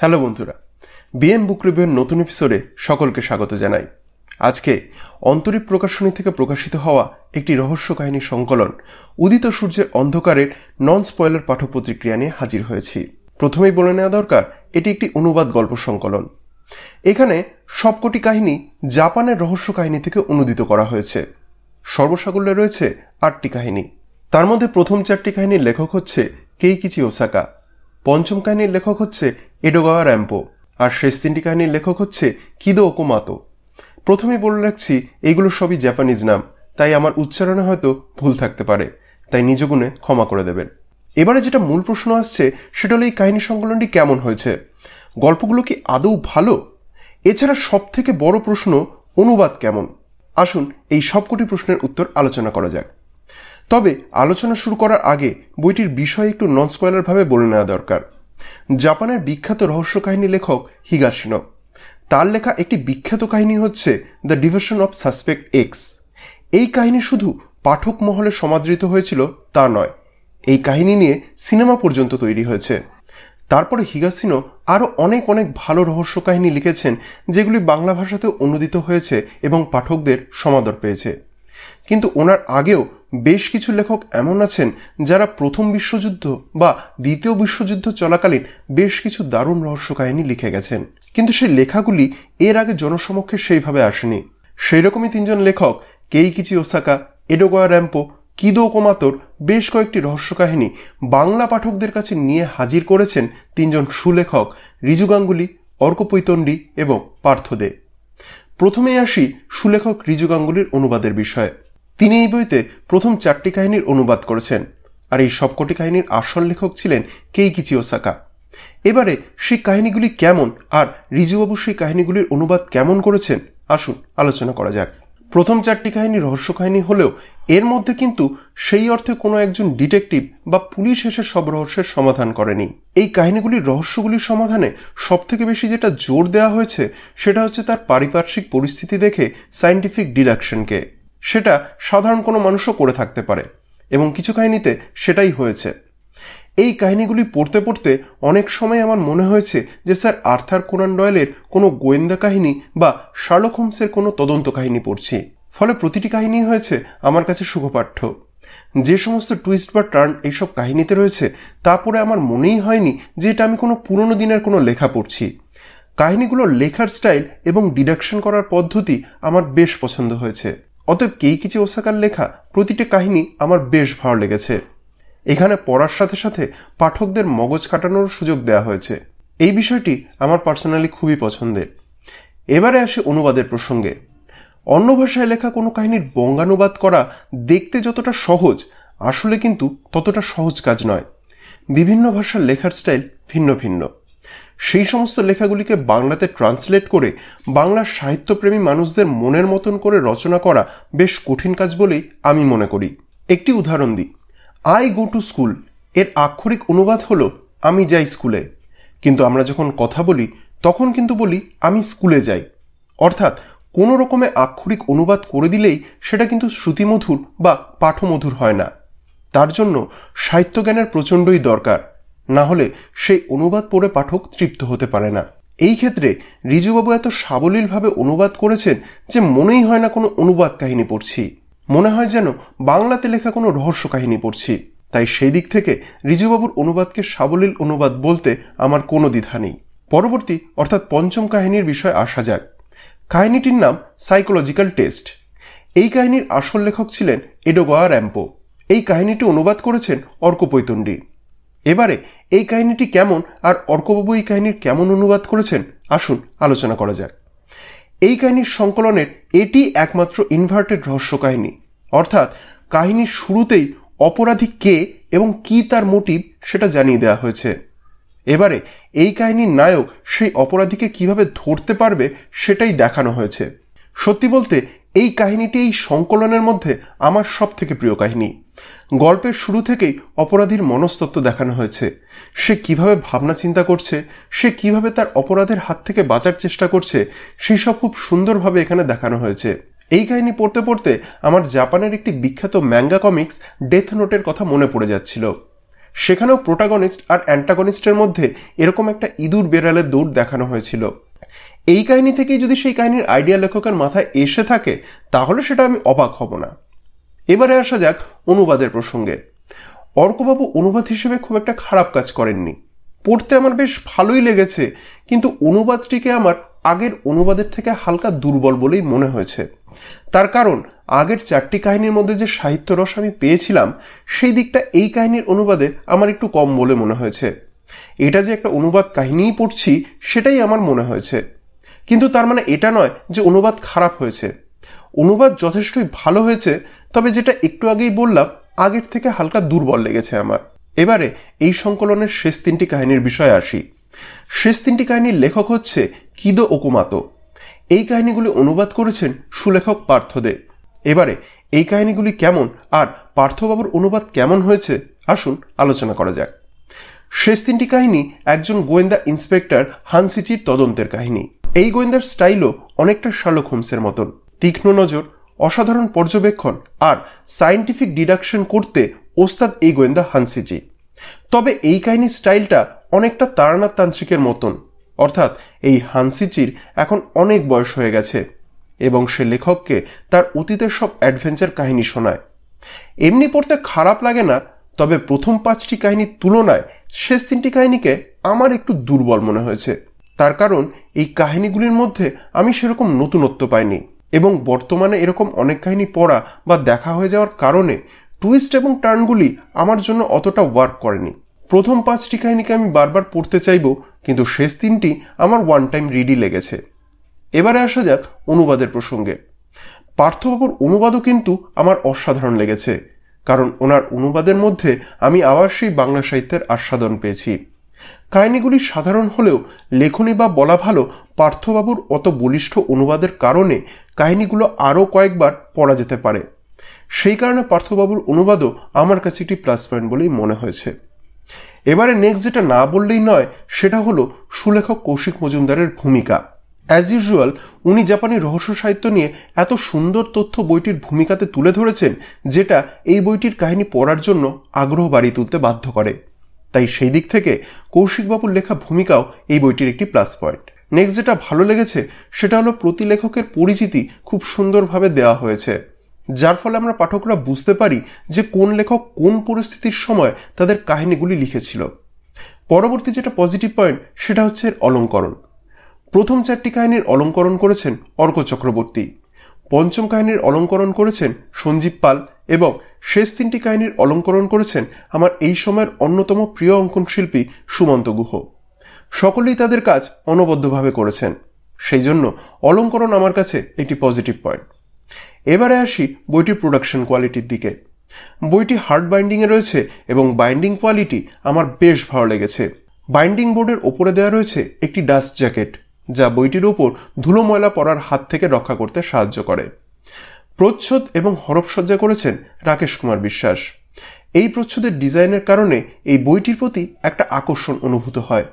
Hello বন্ধুরা, BN বুক রিভিউয়ের নতুন এপিসোডে সকলকে স্বাগত জানাই। আজকে অন্তরীপ প্রকাশনী থেকে প্রকাশিত হওয়া একটি রহস্য কাহিনী সংকলন উদিত সূর্যের অন্ধকারের নন স্পয়লার পাঠ্য প্রতিক্রিয়া নিয়ে হাজির হয়েছি। প্রথমেই বলে নেওয়া দরকার, এটি একটি অনুবাদ গল্প সংকলন। এখানে সবকটি কাহিনী জাপানের রহস্য কাহিনী থেকে অনুদিত করা হয়েছে। সর্বসাকুল্যে রয়েছে 8টি কাহিনী। তার মধ্যে প্রথম 4টি কাহিনীর লেখক হচ্ছে কেইকিচি ওসাকা, পঞ্চম কাহিনীর লেখক হচ্ছে এডোগাওয়া র্যাম্পো, আর শেষ 3টি কাহিনীর লেখক হচ্ছে কিদো ওকোমাতো। প্রথমেই বলে রাখছি, এইগুলো সবই জাপানিজ নাম, তাই আমার উচ্চারণে হয়তো ভুল থাকতে পারে, তাই নিজ গুণে ক্ষমা করে দেবেন। এবারে যেটা মূল প্রশ্ন আসছে সেটা হলো, এই কাহিনী সংকলনটি কেমন হয়েছে, গল্পগুলো কি আদৌ ভালো? এছাড়া সব থেকে বড় প্রশ্ন, অনুবাদ কেমন? আসুন এই সবকটি প্রশ্নের উত্তর আলোচনা করা যাক। তবে আলোচনা শুরু করার আগে বইটির বিষয় একটু নন স্পয়লার ভাবে বলে নেওয়া দরকার। জাপানের বিখ্যাত রহস্য কাহিনী লেখক হিগাশিনো, তার লেখা একটি বিখ্যাত কাহিনী হচ্ছে the division of suspect x. এই কাহিনী শুধু পাঠক মহলে সমাদৃত হয়েছিল তা নয়, এই কাহিনী নিয়ে সিনেমা পর্যন্ত তৈরি হয়েছে। তারপরে হিগাশিনো আরও অনেক ভালো রহস্য কাহিনী লিখেছেন, যেগুলি বাংলা ভাষাতেও অনুদিত হয়েছে এবং পাঠকদের সমাদর পেয়েছে। কিন্তু ওনার আগেও বেশ কিছু লেখক এমন আছেন যারা প্রথম বিশ্বযুদ্ধ বা দ্বিতীয় বিশ্বযুদ্ধ চলাকালীন বেশ কিছু দারুণ রহস্য কাহিনী লিখে গেছেন, কিন্তু সেই লেখাগুলি এর আগে জনসমক্ষে সেইভাবে আসেনি। সেই রকমই 3জন লেখক কেইকিচি ওসাকা, এডোগাওয়া র্যাম্পো, কিদো ওকোমাতোর বেশ কয়েকটি রহস্য কাহিনী বাংলা পাঠকদের কাছে নিয়ে হাজির করেছেন 3জন সুলেখক রিজু গাঙ্গুলি, অর্ক পৈতন্ডি এবং পার্থ দে। প্রথমেই আসি সুলেখক রিজু গাঙ্গুলির অনুবাদের বিষয়ে। তিনি এই বইতে প্রথম 4টি কাহিনীর অনুবাদ করেছেন, আর এই সবকটি কাহিনীর আসল লেখক ছিলেন কেইকিচি ওসাকা। এবারে সেই কাহিনীগুলি কেমন, আর রিজুবাবু সেই কাহিনীগুলির অনুবাদ কেমন করেছেন, আসুন আলোচনা করা যাক। প্রথম 4টি কাহিনী রহস্য কাহিনী হলেও এর মধ্যে কিন্তু সেই অর্থে কোনো একজন ডিটেকটিভ বা পুলিশ এসে সব রহস্যের সমাধান করেনি। এই কাহিনীগুলির রহস্যগুলির সমাধানে সব থেকে বেশি যেটা জোর দেওয়া হয়েছে সেটা হচ্ছে তার পারিপার্শ্বিক পরিস্থিতি দেখে সায়েন্টিফিক ডিডাকশনকে। সেটা সাধারণ কোনো মানুষও করে থাকতে পারে, এবং কিছু কাহিনীতে সেটাই হয়েছে। এই কাহিনীগুলি পড়তে পড়তে অনেক সময় আমার মনে হয়েছে যে স্যার আর্থার কোনান ডয়েলের কোনো গোয়েন্দা কাহিনী বা শার্লক হোমসের কোনো তদন্ত কাহিনী পড়ছি। ফলে প্রতিটি কাহিনী হয়েছে আমার কাছে সুখপাঠ্য। যে সমস্ত টুইস্ট বা টার্ন এইসব কাহিনীতে রয়েছে তা পড়ে আমার মনেই হয়নি যে এটা আমি কোনো পুরনো দিনের কোনো লেখা পড়ছি। কাহিনীগুলোর লেখার স্টাইল এবং ডিডাকশন করার পদ্ধতি আমার বেশ পছন্দ হয়েছে। অতএব কেইকিচি ওসাকার লেখা প্রতিটি কাহিনী আমার বেশ ভালো লেগেছে। এখানে পড়ার সাথে সাথে পাঠকদের মগজ কাটানোর সুযোগ দেওয়া হয়েছে। এই বিষয়টি আমার পার্সোনালি খুবই পছন্দের। এবারে আসে অনুবাদের প্রসঙ্গে। অন্য ভাষায় লেখা কোনো কাহিনীর বঙ্গানুবাদ করা দেখতে যতটা সহজ, আসলে কিন্তু ততটা সহজ কাজ নয়। বিভিন্ন ভাষার লেখার স্টাইল ভিন্ন ভিন্ন। সেই সমস্ত লেখাগুলিকে বাংলাতে ট্রান্সলেট করে বাংলার সাহিত্যপ্রেমী মানুষদের মনের মতন করে রচনা করা বেশ কঠিন কাজ বলেই আমি মনে করি। একটি উদাহরণ দিই, আই গো টু স্কুল এর আক্ষরিক অনুবাদ হলো আমি যাই স্কুলে, কিন্তু আমরা যখন কথা বলি তখন কিন্তু বলি আমি স্কুলে যাই। অর্থাৎ কোনো রকমে আক্ষরিক অনুবাদ করে দিলেই সেটা কিন্তু শ্রুতিমধুর বা পাঠমধুর হয় না। তার জন্য সাহিত্যজ্ঞানের প্রচণ্ডই দরকার, না হলে সেই অনুবাদ পড়ে পাঠক তৃপ্ত হতে পারে না। এই ক্ষেত্রে রিজুবাবু এত সাবলীলভাবে অনুবাদ করেছেন যে মনেই হয় না কোনো অনুবাদ কাহিনী পড়ছি, মনে হয় যেন বাংলাতে লেখা কোনো রহস্য কাহিনী পড়ছি। তাই সেই দিক থেকে রিজুবাবুর অনুবাদকে সাবলীল অনুবাদ বলতে আমার কোনো দ্বিধা নেই। পরবর্তী অর্থাৎ পঞ্চম কাহিনীর বিষয়ে আসা যাক। কাহিনীটির নাম সাইকোলজিক্যাল টেস্ট। এই কাহিনীর আসল লেখক ছিলেন এডোগাওয়া র্যাম্পো। এই কাহিনীটি অনুবাদ করেছেন অর্ক পৈতন্ডি। এবারে এই কাহিনীটি কেমন আর অর্কবাবু এই কাহিনীর কেমন অনুবাদ করেছেন, আসুন আলোচনা করা যাক। এই কাহিনীর সংকলনের এটি একমাত্র ইনভার্টেড রহস্য কাহিনী, অর্থাৎ কাহিনীর শুরুতেই অপরাধী কে এবং কি তার মোটিভ সেটা জানিয়ে দেওয়া হয়েছে। এবারে এই কাহিনীর নায়ক সেই অপরাধীকে কিভাবে ধরতে পারবে সেটাই দেখানো হয়েছে। সত্যি বলতে এই কাহিনীটি এই সংকলনের মধ্যে আমার সব থেকে প্রিয় কাহিনী। গল্পের শুরু থেকেই অপরাধীর মনস্তত্ত্ব দেখানো হয়েছে। সে কিভাবে ভাবনা চিন্তা করছে, সে কিভাবে তার অপরাধের হাত থেকে বাঁচার চেষ্টা করছে, সেই সব খুব সুন্দরভাবে এখানে দেখানো হয়েছে। এই কাহিনী পড়তে পড়তে আমার জাপানের একটি বিখ্যাত ম্যাঙ্গা কমিক্স ডেথ নোটের কথা মনে পড়ে যাচ্ছিল। সেখানেও প্রোটাগনিস্ট আর অ্যান্টাগনিস্টের মধ্যে এরকম একটা ইঁদুর বেড়ালের দৌড় দেখানো হয়েছিল। এই কাহিনী থেকেই যদি সেই কাহিনীর আইডিয়া লেখকের মাথায় এসে থাকে তাহলে সেটা আমি অবাক হব না। এবারে আসা যাক অনুবাদের প্রসঙ্গে। অর্কবাবু অনুবাদ হিসেবে খুব একটা খারাপ কাজ করেননি, পড়তে আমার বেশ ভালোই লেগেছে, কিন্তু অনুবাদটিকে আমার আগের অনুবাদের থেকে হালকা দুর্বল বলেই মনে হয়েছে। তার কারণ আগের 4টি কাহিনীর মধ্যে যে সাহিত্য রস আমি পেয়েছিলাম সেই দিকটা এই কাহিনীর অনুবাদে আমার একটু কম বলে মনে হয়েছে। এটা যে একটা অনুবাদ কাহিনীই পড়ছি সেটাই আমার মনে হয়েছে, কিন্তু তার মানে এটা নয় যে অনুবাদ খারাপ হয়েছে। অনুবাদ যথেষ্টই ভালো হয়েছে, তবে যেটা একটু আগেই বললাম আগের থেকে হালকা দুর্বল লেগেছে আমার। এবারে এই সংকলনের শেষ 3টি কাহিনীর বিষয়ে আসি। শেষ 3টি কাহিনীর লেখক হচ্ছে কিদো ওকুমাতো। এই কাহিনীগুলি অনুবাদ করেছেন সুলেখক পার্থ দে। এবারে এই কাহিনীগুলি কেমন আর পার্থবাবুর অনুবাদ কেমন হয়েছে আসুন আলোচনা করা যাক। শেষ 3টি কাহিনী একজন গোয়েন্দা ইন্সপেক্টর হানসিচির তদন্তের কাহিনী। এই গোয়েন্দার স্টাইলও অনেকটা শার্লক হোমসের মতন, তীক্ষ্ণ নজর, অসাধারণ পর্যবেক্ষণ আর সায়েন্টিফিক ডিডাকশন করতে ওস্তাদ এই গোয়েন্দা হানসিচি। তবে এই কাহিনীর স্টাইলটা অনেকটা তারানাথ তান্ত্রিকের মতন, অর্থাৎ এই হানসিচির এখন অনেক বয়স হয়ে গেছে এবং সে লেখককে তার অতীতের সব অ্যাডভেঞ্চার কাহিনী শোনায়। এমনি পড়তে খারাপ লাগে না, তবে প্রথম 5টি কাহিনীর তুলনায় শেষ 3টি কাহিনীকে আমার একটু দুর্বল মনে হয়েছে। তার কারণ এই কাহিনীগুলির মধ্যে আমি সেরকম নতুনত্ব পাইনি এবং বর্তমানে এরকম অনেক কাহিনী পড়া বা দেখা হয়ে যাওয়ার কারণে টুইস্ট এবং টার্নগুলি আমার জন্য অতটা ওয়ার্ক করেনি। প্রথম 5টি কাহিনীকে আমি বারবার পড়তে চাইব, কিন্তু শেষ 3টি আমার ওয়ান টাইম রিডই লেগেছে। এবারে আসা যাক অনুবাদের প্রসঙ্গে। পার্থবাবুর অনুবাদও কিন্তু আমার অসাধারণ লেগেছে, কারণ ওনার অনুবাদের মধ্যে আমি আবার সেই বাংলা সাহিত্যের আস্বাদন পেয়েছি। কাহিনীগুলি সাধারণ হলেও লেখনী বা বলা ভালো পার্থবাবুর অত বলিষ্ঠ অনুবাদের কারণে কাহিনীগুলো আরও কয়েকবার পড়া যেতে পারে। সেই কারণে পার্থবাবুর অনুবাদও আমার কাছে একটি প্লাস পয়েন্ট বলেই মনে হয়েছে। এবারে নেক্সট যেটা না বললেই নয় সেটা হলো সুলেখক কৌশিক মজুমদারের ভূমিকা। অ্যাজ ইউজুয়াল উনি জাপানি রহস্য সাহিত্য নিয়ে এত সুন্দর তথ্য বইটির ভূমিকাতে তুলে ধরেছেন, যেটা এই বইটির কাহিনী পড়ার জন্য আগ্রহ বাড়িয়ে তুলতে বাধ্য করে। তাই সেই দিক থেকে কৌশিকবাবুর লেখা ভূমিকাও এই বইটির একটি প্লাস পয়েন্ট। নেক্সট যেটা ভালো লেগেছে সেটা হলো প্রতি লেখকের পরিচিতি খুব সুন্দরভাবে দেওয়া হয়েছে, যার ফলে আমরা পাঠকরা বুঝতে পারি যে কোন লেখক কোন পরিস্থিতির সময় তাদের কাহিনীগুলি লিখেছিল। পরবর্তী যেটা পজিটিভ পয়েন্ট সেটা হচ্ছে অলঙ্করণ। প্রথম 4টি কাহিনীর অলঙ্করণ করেছেন অর্ক চক্রবর্তী, পঞ্চম কাহিনীর অলঙ্করণ করেছেন সঞ্জীব পাল এবং শেষ 3টি কাহিনীর অলঙ্করণ করেছেন আমার এই সময়ের অন্যতম প্রিয় অঙ্কন শিল্পী সুমন্ত গুহ। সকলেই তাদের কাজ অনবদ্যভাবে করেছেন, সেই জন্য অলঙ্করণ আমার কাছে একটি পজিটিভ পয়েন্ট। এবারে আসি বইটির প্রোডাকশন কোয়ালিটির দিকে। বইটি হার্ড বাইন্ডিংয়ে রয়েছে এবং বাইন্ডিং কোয়ালিটি আমার বেশ ভালো লেগেছে। বাইন্ডিং বোর্ডের ওপরে দেওয়া রয়েছে একটি ডাস্ট জ্যাকেট, যা বইটির ওপর ধুলো ময়লা পড়ার হাত থেকে রক্ষা করতে সাহায্য করে। প্রচ্ছদ এবং হরফসজ্জা করেছেন রাকেশ কুমার বিশ্বাস। এই প্রচ্ছদের ডিজাইনের কারণে এই বইটির প্রতি একটা আকর্ষণ অনুভূত হয়।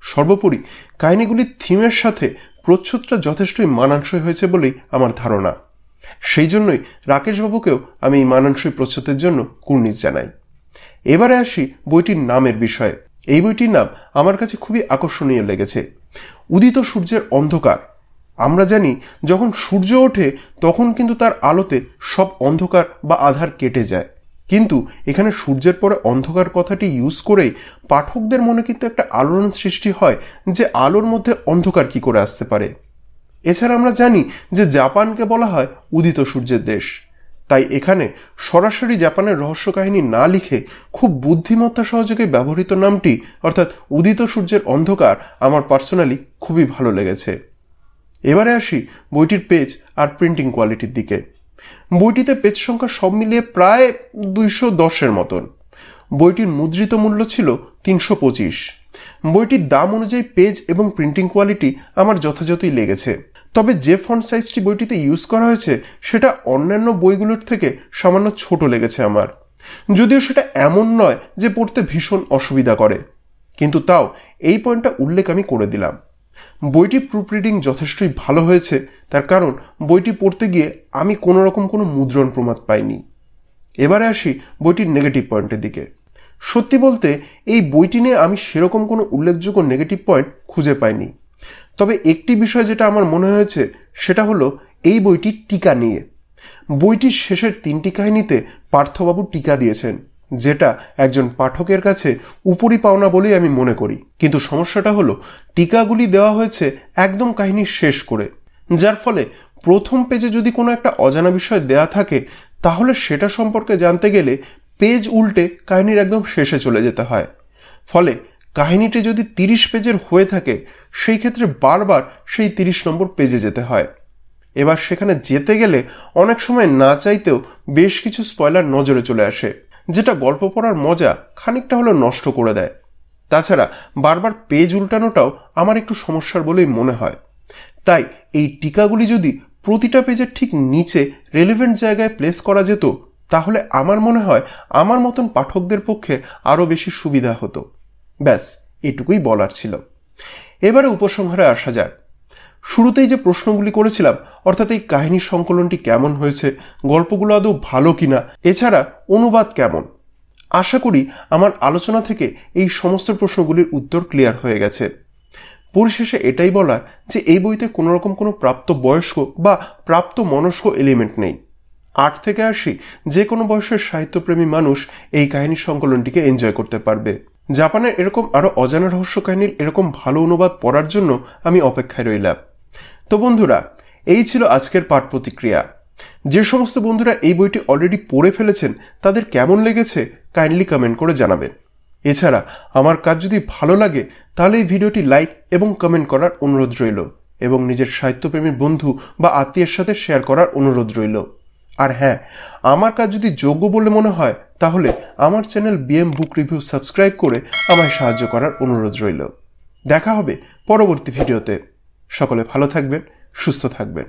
সর্বোপরি কাহিনীগুলির থিমের সাথে প্রচ্ছদটা যথেষ্টই মানানসই হয়েছে বলেই আমার ধারণা। সেই জন্যই রাকেশবাবুকেও আমি এই মানানসই প্রচ্ছদের জন্য কুর্নিশ জানাই। এবারে আসি বইটির নামের বিষয়ে। এই বইটির নাম আমার কাছে খুবই আকর্ষণীয় লেগেছে, উদিত সূর্যের অন্ধকার। আমরা জানি যখন সূর্য ওঠে তখন কিন্তু তার আলোতে সব অন্ধকার বা আধার কেটে যায়, কিন্তু এখানে সূর্যের পরে অন্ধকার কথাটি ইউজ করেই পাঠকদের মনে কিন্তু একটা আলোড়ন সৃষ্টি হয় যে আলোর মধ্যে অন্ধকার কি করে আসতে পারে। এছাড়া আমরা জানি যে জাপানকে বলা হয় উদিত সূর্যের দেশ, তাই এখানে সরাসরি জাপানের রহস্য কাহিনী না লিখে খুব বুদ্ধিমত্তা সহযোগে ব্যবহৃত নামটি অর্থাৎ উদিত সূর্যের অন্ধকার আমার পার্সোনালি খুবই ভালো লেগেছে। এবারে আসি বইটির পেজ আর প্রিন্টিং কোয়ালিটির দিকে। বইটিতে পেজ সংখ্যা সব মিলিয়ে প্রায় 210-এর মতন। বইটির মুদ্রিত মূল্য ছিল 325। বইটির দাম অনুযায়ী পেজ এবং প্রিন্টিং কোয়ালিটি আমার যথাযথই লেগেছে, তবে যে ফন্ট সাইজটি বইটিতে ইউজ করা হয়েছে সেটা অন্যান্য বইগুলোর থেকে সামান্য ছোট লেগেছে আমার। যদিও সেটা এমন নয় যে পড়তে ভীষণ অসুবিধা করে, কিন্তু তাও এই পয়েন্টটা উল্লেখ আমি করে দিলাম। বইটি প্রুফ রিডিং যথেষ্টই ভালো হয়েছে, তার কারণ বইটি পড়তে গিয়ে আমি কোনো রকম কোনো মুদ্রণ প্রমাদ পাইনি। এবারে আসি বইটির নেগেটিভ পয়েন্টের দিকে। সত্যি বলতে এই বইটি নিয়ে আমি সেরকম কোনো উল্লেখযোগ্য নেগেটিভ পয়েন্ট খুঁজে পাইনি। তবে একটি বিষয় যেটা আমার মনে হয়েছে সেটা হলো এই বইটি টিকা নিয়ে। বইটির শেষের 3টি কাহিনীতে পার্থবাবু টিকা দিয়েছেন, যেটা একজন পাঠকের কাছে উপরি পাওনা বলেই আমি মনে করি। কিন্তু সমস্যাটা হলো টিকাগুলি দেওয়া হয়েছে একদম কাহিনী শেষ করে, যার ফলে প্রথম পেজে যদি কোনো একটা অজানা বিষয় দেয়া থাকে তাহলে সেটা সম্পর্কে জানতে গেলে পেজ উল্টে কাহিনীর একদম শেষে চলে যেতে হয়। ফলে কাহিনীটি যদি 30 পেজের হয়ে থাকে সেই ক্ষেত্রে বারবার সেই 30 নম্বর পেজে যেতে হয়। এবার সেখানে যেতে গেলে অনেক সময় না চাইতেও বেশ কিছু স্পয়লার নজরে চলে আসে, যেটা গল্প পড়ার মজা খানিকটা হলেও নষ্ট করে দেয়। তাছাড়া বারবার পেজ উল্টানোটাও আমার একটু সমস্যার বলেই মনে হয়। তাই এই টিকাগুলি যদি প্রতিটা পেজের ঠিক নিচে রেলেভেন্ট জায়গায় প্লেস করা যেত তাহলে আমার মনে হয় আমার মতন পাঠকদের পক্ষে আরও বেশি সুবিধা হতো। ব্যাস এটুকুই বলার ছিল। এবারে উপসংহারে আসা যাক। শুরুতেই যে প্রশ্নগুলি করেছিলাম, অর্থাৎ এই কাহিনীর সংকলনটি কেমন হয়েছে, গল্পগুলো আদৌ ভালো কিনা, এছাড়া অনুবাদ কেমন, আশা করি আমার আলোচনা থেকে এই সমস্ত প্রশ্নগুলির উত্তর ক্লিয়ার হয়ে গেছে। পরিশেষে এটাই বলা যে এই বইতে কোনোরকম কোনো প্রাপ্ত বয়স্ক বা প্রাপ্ত মনস্ক এলিমেন্ট নেই। 8 থেকে 80 যে কোনো বয়সের সাহিত্যপ্রেমী মানুষ এই কাহিনী সংকলনটিকে এনজয় করতে পারবে। জাপানের এরকম আরো অজানা রহস্য কাহিনীর এরকম ভালো অনুবাদ পড়ার জন্য আমি অপেক্ষায় রইলাম। তো বন্ধুরা, এই ছিল আজকের পাঠ প্রতিক্রিয়া। যে সমস্ত বন্ধুরা এই বইটি অলরেডি পড়ে ফেলেছেন তাদের কেমন লেগেছে কাইন্ডলি কমেন্ট করে জানাবেন। এছাড়া আমার কাজ যদি ভালো লাগে তাহলে এই ভিডিওটি লাইক এবং কমেন্ট করার অনুরোধ রইল, এবং নিজের সাহিত্যপ্রেমীর বন্ধু বা আত্মীয়ের সাথে শেয়ার করার অনুরোধ রইল। আর হ্যাঁ, আমার কাজ যদি যোগ্য বলে মনে হয় তাহলে আমার চ্যানেল বিএম বুক রিভিউ সাবস্ক্রাইব করে আমায় সাহায্য করার অনুরোধ রইল। দেখা হবে পরবর্তী ভিডিওতে। সকলে ভালো থাকবেন, সুস্থ থাকবেন।